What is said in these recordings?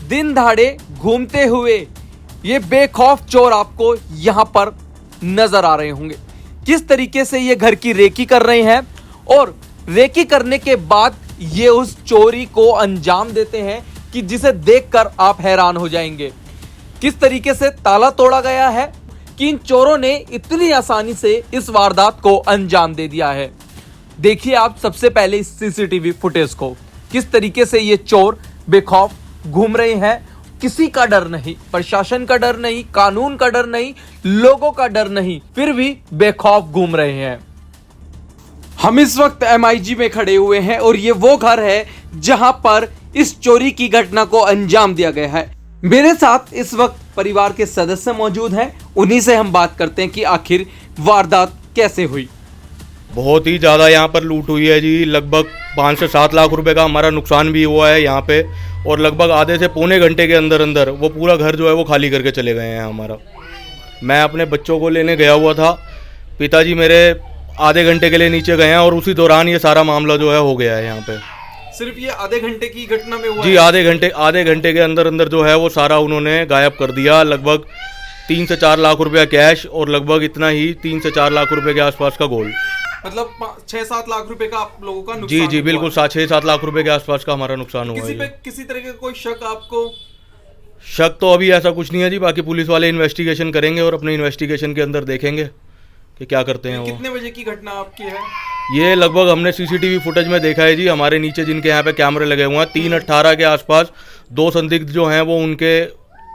दिन दहाड़े घूमते हुए ये बेखौफ चोर आपको यहाँ पर नजर आ रहे होंगे। किस तरीके से ये घर की रेकी कर रहे हैं और रेकी करने के बाद ये उस चोरी को अंजाम देते हैं कि जिसे देखकर आप हैरान हो जाएंगे। किस तरीके से ताला तोड़ा गया है कि इन चोरों ने इतनी आसानी से इस वारदात को अंजाम दे दिया है। देखिए आप सबसे पहले इस सीसीटीवी फुटेज को, किस तरीके से ये चोर बेखौफ घूम रहे हैं। किसी का डर नहीं, प्रशासन का डर नहीं, कानून का डर नहीं, लोगों का डर नहीं, फिर भी बेखौफ घूम रहे हैं। हम इस वक्त MIG में खड़े हुए हैं और ये वो घर है जहां पर इस चोरी की घटना को अंजाम दिया गया है। मेरे साथ इस वक्त परिवार के सदस्य मौजूद हैं, उन्हीं से हम बात करते हैं कि आखिर वारदात कैसे हुई। बहुत ही ज़्यादा यहाँ पर लूट हुई है जी। लगभग 5 से 7 लाख रुपए का हमारा नुकसान भी हुआ है यहाँ पे, और लगभग आधे से पौने घंटे के अंदर अंदर वो पूरा घर जो है वो खाली करके चले गए हैं हमारा। मैं अपने बच्चों को लेने गया हुआ था, पिताजी मेरे आधे घंटे के लिए नीचे गए हैं और उसी दौरान ये सारा मामला जो है हो गया है यहाँ पे। सिर्फ ये आधे घंटे की घटना में हुआ जी, आधे घंटे के अंदर अंदर जो है वो सारा उन्होंने गायब कर दिया। लगभग 3 से 4 लाख रुपया कैश और लगभग इतना ही 3 से 4 लाख रुपए के आसपास का गोल्ड। मतलब 6-7 लाख रुपए का आप लोगों का नुकसान। जी बिल्कुल, 6-7 लाख रुपए के आसपास का हमारा नुकसान हुआ है। किसी तरह का कोई शक आपको? शक तो अभी ऐसा कुछ नहीं है जी, बाकी पुलिस वाले इन्वेस्टिगेशन करेंगे और अपने इन्वेस्टिगेशन के अंदर देखेंगे कि क्या करते हैं वो। कितने बजे की घटना आपकी है? ये लगभग हमने सीसीटीवी फुटेज में देखा है जी, हमारे नीचे जिनके यहाँ पे कैमरे लगे हुए हैं 3:18 के आसपास 2 संदिग्ध जो हैं वो उनके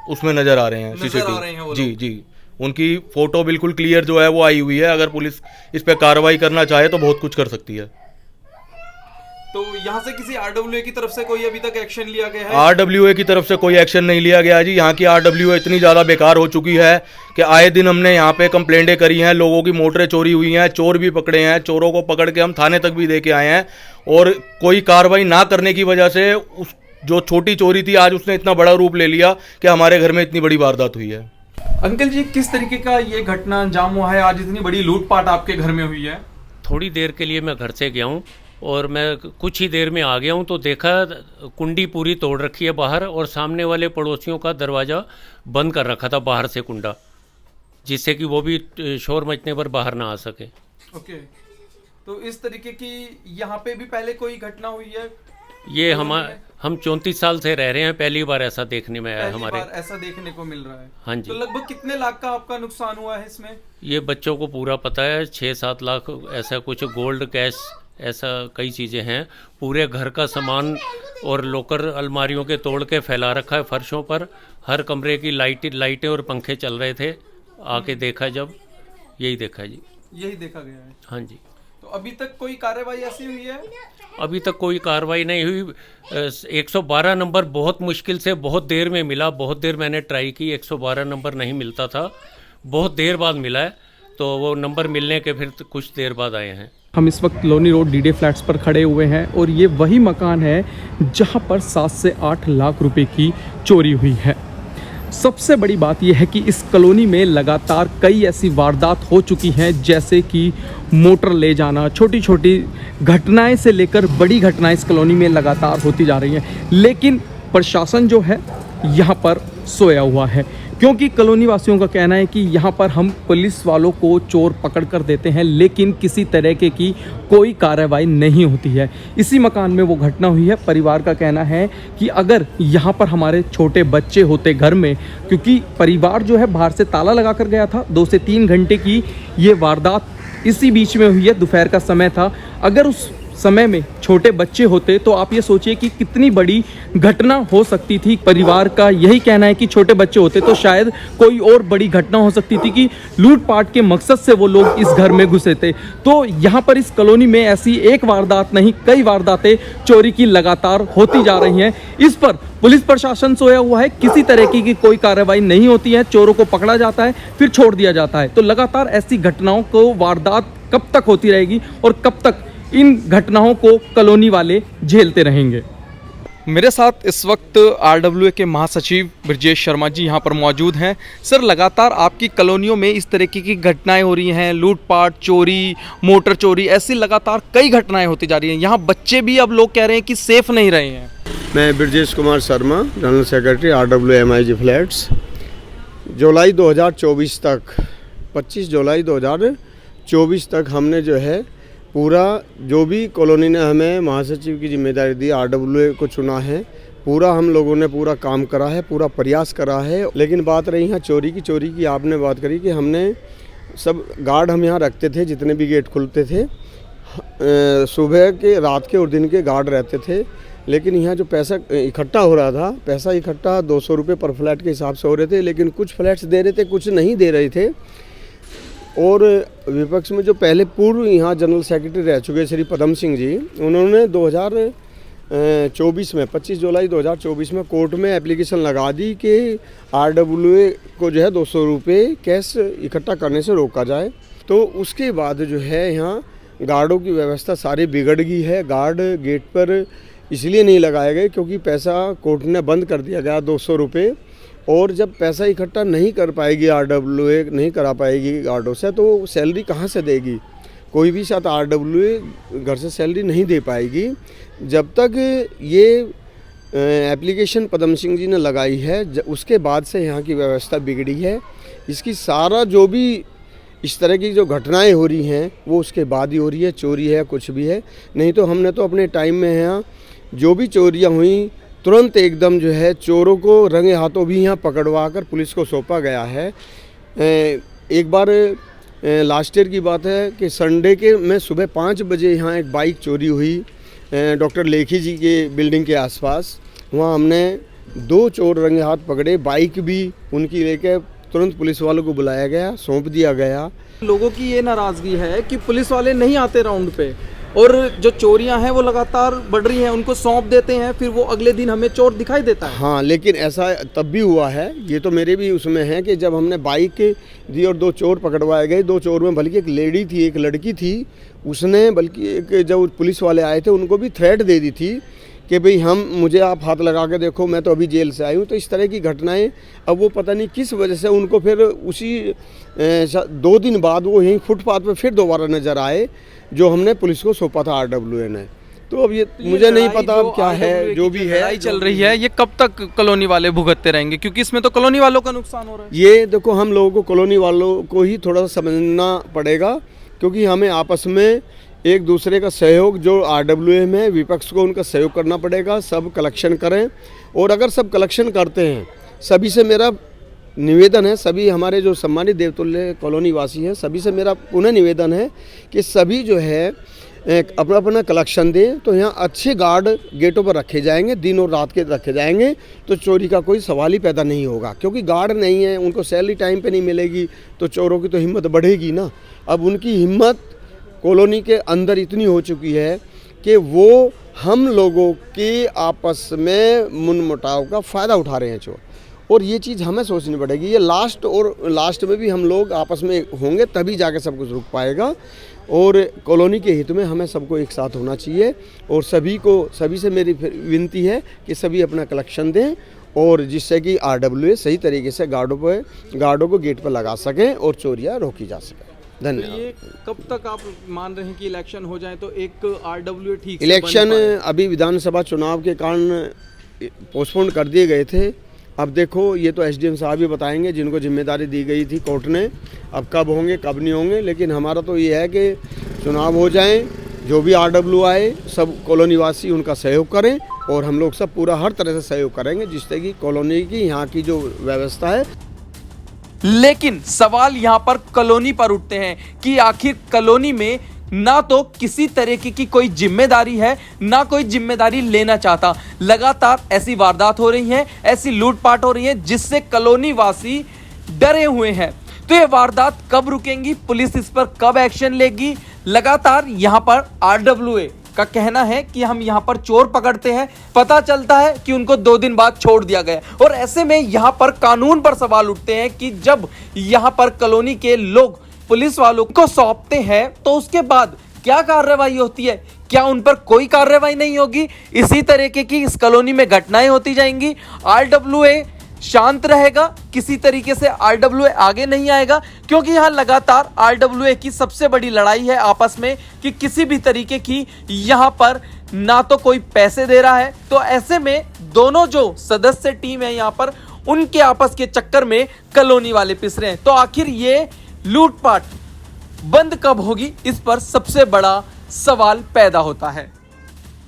उसमें नजर आ रहे हैं सीसीटीवी। जी, उनकी फोटो बिल्कुल क्लियर जो है वो आई हुई है। अगर पुलिस इस पे कार्रवाई करना चाहे तो बहुत कुछ कर सकती है। तो यहाँ से किसी RWA की तरफ से कोई अभी तक एक्शन लिया गया है? RWA की तरफ से कोई एक्शन नहीं लिया गया जी। यहाँ की RWA इतनी ज़्यादा बेकार हो चुकी है कि आए दिन हमने यहाँ पे कंप्लेंटें करी हैं, लोगों की मोटरें चोरी हुई हैं, चोर भी पकड़े हैं, चोरों को पकड़ के हम थाने तक भी दे के आए हैं, और कोई कार्रवाई ना करने की वजह से उस जो छोटी चोरी थी आज उसने इतना बड़ा रूप ले लिया कि हमारे घर में इतनी बड़ी वारदात हुई है। अंकल जी, किस तरीके का ये घटना अंजाम हुआ है? आज इतनी बड़ी लूटपाट आपके घर में हुई है। थोड़ी देर के लिए मैं घर से गया हूँ और मैं कुछ ही देर में आ गया हूँ तो देखा कुंडी पूरी तोड़ रखी है बाहर, और सामने वाले पड़ोसियों का दरवाज़ा बंद कर रखा था बाहर से कुंडा, जिससे कि वो भी शोर मचने पर बाहर ना आ सके। ओके, तो इस तरीके की यहाँ पे भी पहले कोई घटना हुई है? ये हम 34 साल से रह रहे हैं, पहली बार ऐसा देखने में आया हमारे। ऐसा देखने को मिल रहा है। हाँ जी। तो लगभग कितने लाख का आपका नुकसान हुआ है इसमें? ये बच्चों को पूरा पता है, 6-7 लाख ऐसा कुछ, गोल्ड कैश ऐसा कई चीज़ें हैं। पूरे घर का सामान और लॉकर अलमारियों के तोड़ के फैला रखा है फर्शों पर। हर कमरे की लाइटें और पंखे चल रहे थे। आके देखा जब, यही देखा जी। यही देखा गया है? हाँ जी। तो अभी तक कोई कार्रवाई ऐसी हुई है? अभी तक कोई कार्रवाई नहीं हुई। 112 नंबर बहुत मुश्किल से बहुत देर में मिला। बहुत देर मैंने ट्राई की, 112 नंबर नहीं मिलता था, बहुत देर बाद मिला है। तो वो नंबर मिलने के फिर कुछ देर बाद आए हैं। हम इस वक्त लोनी रोड डीडे फ्लैट्स पर खड़े हुए हैं और ये वही मकान है जहां पर 7 से 8 लाख रुपए की चोरी हुई है। सबसे बड़ी बात यह है कि इस कॉलोनी में लगातार कई ऐसी वारदात हो चुकी हैं, जैसे कि मोटर ले जाना, छोटी छोटी घटनाएं से लेकर बड़ी घटनाएं इस कॉलोनी में लगातार होती जा रही हैं। लेकिन प्रशासन जो है यहाँ पर सोया हुआ है, क्योंकि कॉलोनी वासियों का कहना है कि यहाँ पर हम पुलिस वालों को चोर पकड़ कर देते हैं, लेकिन किसी तरह की कोई कार्रवाई नहीं होती है। इसी मकान में वो घटना हुई है। परिवार का कहना है कि अगर यहाँ पर हमारे छोटे बच्चे होते घर में, क्योंकि परिवार जो है बाहर से ताला लगा कर गया था, 2 से 3 घंटे की ये वारदात इसी बीच में हुई है, दोपहर का समय था। अगर उस समय में छोटे बच्चे होते तो आप ये सोचिए कि कितनी बड़ी घटना हो सकती थी। परिवार का यही कहना है कि छोटे बच्चे होते तो शायद कोई और बड़ी घटना हो सकती थी कि लूटपाट के मकसद से वो लोग इस घर में घुसे थे। तो यहाँ पर इस कॉलोनी में ऐसी एक वारदात नहीं, कई वारदातें चोरी की लगातार होती जा रही हैं। इस पर पुलिस प्रशासन सोया हुआ है, किसी तरह की कोई कार्रवाई नहीं होती है। चोरों को पकड़ा जाता है फिर छोड़ दिया जाता है। तो लगातार ऐसी घटनाओं को, वारदात कब तक होती रहेगी और कब तक इन घटनाओं को कॉलोनी वाले झेलते रहेंगे? मेरे साथ इस वक्त आरडब्ल्यूए के महासचिव ब्रजेश शर्मा जी यहाँ पर मौजूद हैं। सर, लगातार आपकी कॉलोनियों में इस तरीके की घटनाएं हो रही हैं, लूटपाट, चोरी, मोटर चोरी, ऐसी लगातार कई घटनाएं होती जा रही हैं। यहाँ बच्चे भी अब लोग कह रहे हैं कि सेफ नहीं रहे हैं। मैं Brajesh Kumar Sharma, general secretary RWMIG flats. जुलाई 2024 तक 25 जुलाई 2024 तक हमने जो है पूरा, जो भी कॉलोनी ने हमें महासचिव की जिम्मेदारी दी, RWA को चुना है, पूरा हम लोगों ने पूरा काम करा है, पूरा प्रयास करा है। लेकिन बात रही यहाँ चोरी की आपने बात करी कि हमने सब गार्ड हम यहाँ रखते थे, जितने भी गेट खुलते थे, सुबह के, रात के और दिन के गार्ड रहते थे। लेकिन यहाँ जो पैसा इकट्ठा हो रहा था, पैसा इकट्ठा 200 रुपये पर फ्लैट के हिसाब से हो रहे थे, लेकिन कुछ फ्लैट्स दे रहे थे, कुछ नहीं दे रहे थे। और विपक्ष में जो पहले पूर्व यहाँ जनरल सेक्रेटरी रह चुके श्री पदम सिंह जी, उन्होंने 2024 में 25 जुलाई 2024 में कोर्ट में एप्लीकेशन लगा दी कि RWA को जो है 200 रुपये कैश इकट्ठा करने से रोका जाए। तो उसके बाद जो है यहाँ गार्डों की व्यवस्था सारी बिगड़ गई है। गार्ड गेट पर इसलिए नहीं लगाए गए क्योंकि पैसा कोर्ट ने बंद कर दिया गया 200 रुपये। और जब पैसा इकट्ठा नहीं कर पाएगी RWA, नहीं करा पाएगी गार्डों से, तो सैलरी कहाँ से देगी? कोई भी साथ RWA घर से सैलरी नहीं दे पाएगी। जब तक ये एप्लीकेशन पदम सिंह जी ने लगाई है, उसके बाद से यहाँ की व्यवस्था बिगड़ी है। इसकी सारा जो भी इस तरह की जो घटनाएं हो रही हैं वो उसके बाद ही हो रही है। चोरी है, कुछ भी है, नहीं तो हमने तो अपने टाइम में यहाँ जो भी चोरियाँ हुई तुरंत एकदम जो है चोरों को रंगे हाथों भी यहाँ पकड़वा कर पुलिस को सौंपा गया है। एक बार लास्ट ईयर की बात है कि संडे के में सुबह 5 बजे यहाँ एक बाइक चोरी हुई डॉक्टर लेखी जी के बिल्डिंग के आसपास। वहाँ हमने 2 चोर रंगे हाथ पकड़े, बाइक भी उनकी लेके तुरंत पुलिस वालों को बुलाया गया, सौंप दिया गया। लोगों की ये नाराज़गी है कि पुलिस वाले नहीं आते राउंड पे, और जो चोरियां हैं वो लगातार बढ़ रही हैं, उनको सौंप देते हैं, फिर वो अगले दिन हमें चोर दिखाई देता है। हाँ, लेकिन ऐसा तब भी हुआ है, ये तो मेरे भी उसमें है कि जब हमने बाइक दी और 2 चोर पकड़वाए गए, 2 चोर में बल्कि एक लेडी थी, एक लड़की थी, उसने बल्कि एक जब पुलिस वाले आए थे उनको भी थ्रेट दे दी थी कि भाई मुझे आप हाथ लगा के देखो, मैं तो अभी जेल से आई हूँ। तो इस तरह की घटनाएं, अब वो पता नहीं किस वजह से उनको फिर उसी 2 दिन बाद वो यहीं फुटपाथ पे फिर दोबारा नज़र आए, जो हमने पुलिस को सौंपा था RWA ने। तो अब ये मुझे नहीं पता अब क्या है, जो भी है लड़ाई चल रही है, ये कब तक कॉलोनी वाले भुगतते रहेंगे? क्योंकि इसमें तो कॉलोनी वालों का नुकसान हो रहा है। ये देखो, हम लोगों को कॉलोनी वालों को ही थोड़ा सा समझना पड़ेगा, क्योंकि हमें आपस में एक दूसरे का सहयोग, जो RWA में विपक्ष को उनका सहयोग करना पड़ेगा। सब कलेक्शन करें, और अगर सब कलेक्शन करते हैं, सभी से मेरा निवेदन है, सभी हमारे जो सम्मानित देवतुल्य कॉलोनी वासी हैं, सभी से मेरा पुनः निवेदन है कि सभी जो है अपना अपना कलेक्शन दें, तो यहाँ अच्छे गार्ड गेटों पर रखे जाएंगे, दिन और रात के रखे जाएंगे, तो चोरी का कोई सवाल ही पैदा नहीं होगा। क्योंकि गार्ड नहीं है, उनको सैलरी टाइम पे नहीं मिलेगी, तो चोरों की तो हिम्मत बढ़ेगी ना। अब उनकी हिम्मत कॉलोनी के अंदर इतनी हो चुकी है कि वो हम लोगों के आपस में मनमुटाव का फ़ायदा उठा रहे हैं चोर, और ये चीज़ हमें सोचनी पड़ेगी। ये लास्ट में भी हम लोग आपस में होंगे, तभी जाके सब कुछ रुक पाएगा। और कॉलोनी के हित में हमें सबको एक साथ होना चाहिए, और सभी से मेरी विनती है कि सभी अपना कलेक्शन दें, और जिससे कि RWA सही तरीके से गार्डों को गेट पर लगा सकें और चोरियाँ रोकी जा सकें। धन्यवाद। तो ये कब तक आप मान रहे हैं कि इलेक्शन हो जाए तो एक RWA ठीक से इलेक्शन बन पाए? अभी विधानसभा चुनाव के कारण पोस्टपोन कर दिए गए थे। अब देखो, ये तो SDM साहब ही बताएंगे, जिनको जिम्मेदारी दी गई थी कोर्ट ने, अब कब होंगे कब नहीं होंगे। लेकिन हमारा तो ये है कि चुनाव हो जाएं, जो भी RWA आए, सब कॉलोनी वासी उनका सहयोग करें, और हम लोग सब पूरा हर तरह से सहयोग करेंगे, जिससे कि कॉलोनी की यहाँ की जो व्यवस्था है। लेकिन सवाल यहाँ पर कॉलोनी पर उठते हैं कि आखिर कॉलोनी में ना तो किसी तरीके की कोई जिम्मेदारी है, ना कोई जिम्मेदारी लेना चाहता। लगातार ऐसी वारदात हो रही हैं, ऐसी लूटपाट हो रही है, जिससे कॉलोनी वासी डरे हुए हैं। तो ये वारदात कब रुकेंगी, पुलिस इस पर कब एक्शन लेगी? लगातार यहाँ पर RWA का कहना है कि हम यहाँ पर चोर पकड़ते हैं, पता चलता है कि उनको 2 दिन बाद छोड़ दिया गया। और ऐसे में यहाँ पर कानून पर सवाल उठते हैं कि जब यहाँ पर कॉलोनी के लोग पुलिस वालों को सौंपते हैं, तो उसके बाद क्या कार्रवाई होती है, क्या उन पर कोई कार्रवाई नहीं होगी? इसी तरीके की इस कॉलोनी में घटनाएं होती जाएंगी। आरडब्ल्यूए शांत रहेगा, किसी तरीके से आरडब्ल्यूए आगे नहीं आएगा, क्योंकि यहां लगातार आरडब्ल्यूए की सबसे बड़ी लड़ाई है आपस में कि किसी भी तरीके की यहां पर ना तो कोई पैसे दे रहा है, तो ऐसे में दोनों जो सदस्य टीम है यहां पर उनके आपस के चक्कर में कॉलोनी वाले पिस रहे हैं। तो आखिर ये लूटपाट बंद कब होगी, इस पर सबसे बड़ा सवाल पैदा होता है।